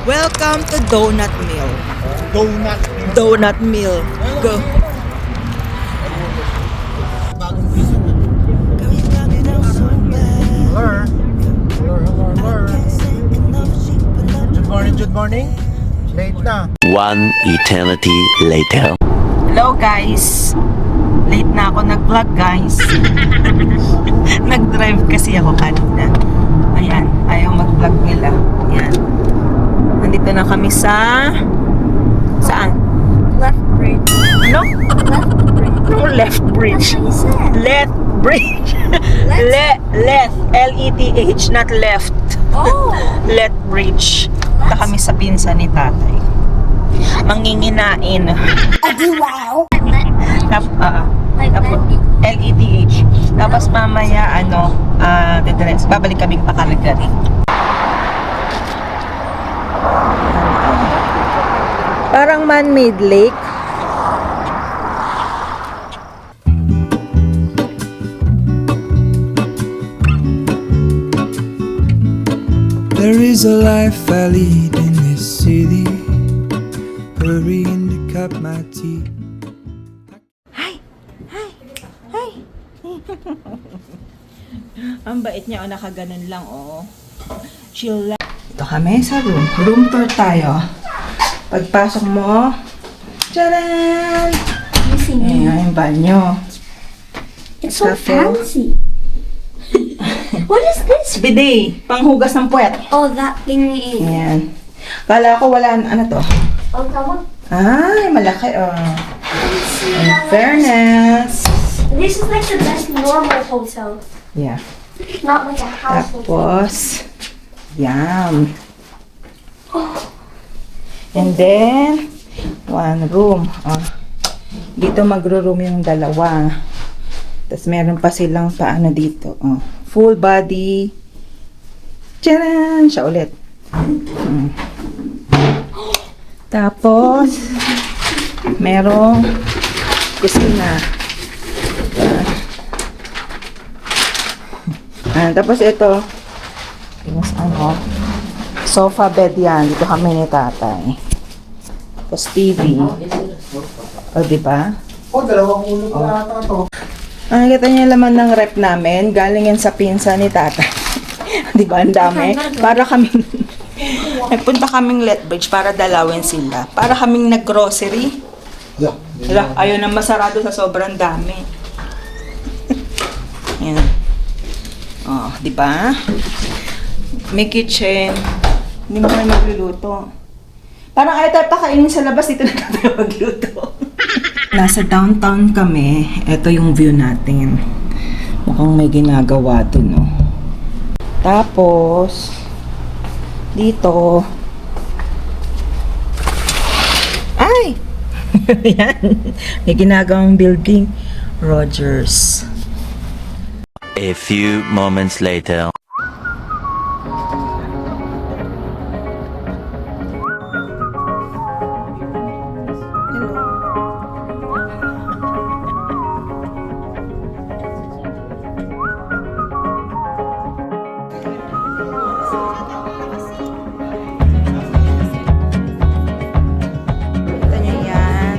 Welcome to Donut Mill. Donut. Donut Mill. Go. Bagong piso na. Hello. Good morning. Late na. One eternity later. Hello guys. Late na ako nag-vlog guys. Nag-drive kasi ako kanina. Ayan, ayaw mag-vlog nila. Ayan. Nandito na kami sa... Saan? Left bridge. Ano? Left bridge. No, left bridge. That's what you said. Left bridge. Let's- Left. L-E-T-H, not left. Oh. Left bridge. Punta kami sa pinsan ni tatay. Manginginain. Wow. Tapos, L-E-T-H. Tapos mamaya, babalik kami pa Calgary. Parang man-made lake. There is a life I lead in this city, hurrying to cup my tea. Ang bait niya, nakaganon lang, chill lang. Ito kami sa room. Room tour tayo. Pagpasok mo, tcharan! Ayan, yung banyo. It's so Tapos- fancy. What is this? Bidet, panghugas ng puwet. Oh, that thingy. Ayan. Kala ko wala, ano to? Oh, come on. Ay, malaki, In fairness. This is like the best normal hotel. Yeah. Not like a house hotel. Tapos, yum. And then, one room. Dito magro-room yung dalawa. Tapos meron pa silang paano dito. Full body. Tcharan! Siya ulit. Tapos, merong kusina. Tapos ito, sofa bed yan. Dito kami ni tatay. Tapos TV. Diba? Dalawang ulo ko ata to. Nakikita niyo yung laman ng rep namin. Galing yan sa pinsa ni tatay. Diba? Ang dami. Para kaming nagpunta kaming Lethbridge para dalawin sila. Para kaming nag-grocery. Yeah. Hala, ayaw na masarado sa sobrang dami. Yan. Diba? May kitchen. Hindi mo kayo magluluto. Parang ayaw tayo pakainin sa labas, dito na tayo magluto. Nasa downtown kami. Ito yung view natin. Mukhang may ginagawa dun, no? Tapos, dito, ay! Yan. May ginagawang building. Rogers. A few moments later. Ito nyo yan.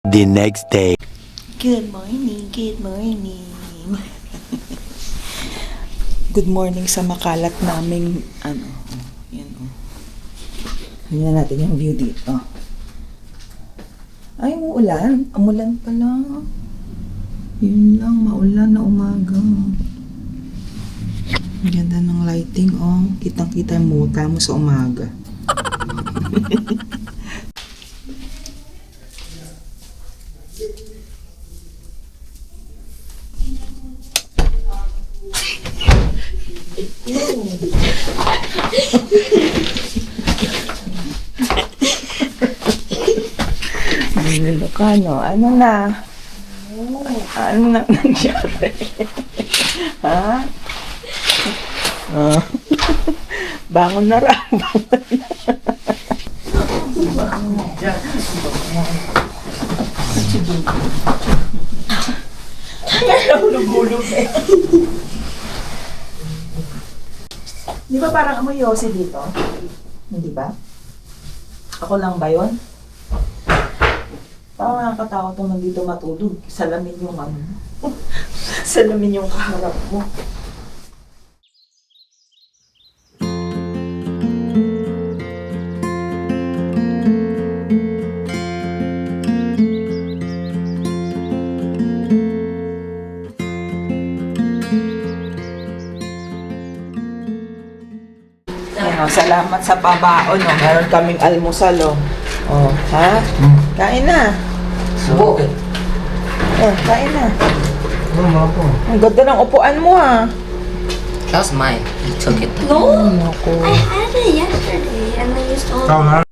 The next day. Good morning, good morning. Good morning sa makalat naming yan Tingnan natin yung view dito. Ay, umuulan. Umulan pala. Yun lang, maulan na umaga. Ang ganda ng lighting, Kitang-kita yung muta mo sa umaga. Ilocano, ano na? Ano na nangyari? Ha? Bangon na raw. dyan. Nahulog-hulog eh. Di ba parang amoy yosi dito? Hindi ba? Ako lang ba yun? Parang nakakatakot naman dito matulog. Salamin yung ano. Salamin yung kaharap mo. Ayan, salamat sa pabaon. Oh. Meron kaming almusal. Oh. Oh, ha? Kain na. Subo. Kain na. Ano po? Ang ganda ng upuan mo, ha? That was mine. You took it. No, I had it yesterday and I used all. Ikaw na.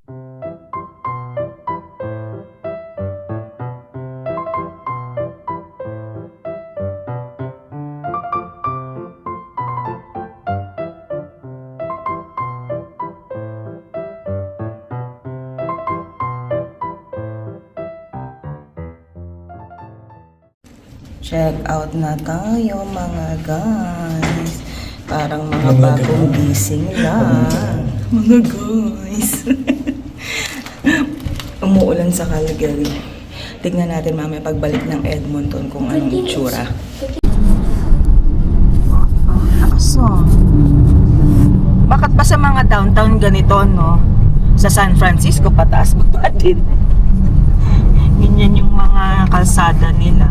Check out na tayo mga guys. Parang mga bagong gising lang. Mga guys. Umuulan sa Calgary. Tignan natin mamaya pagbalik ng Edmonton kung anong itsura. Aso. Bakit ba sa mga downtown ganito, no? Sa San Francisco, pataas baba din. Ganyan yung mga kalsada nila.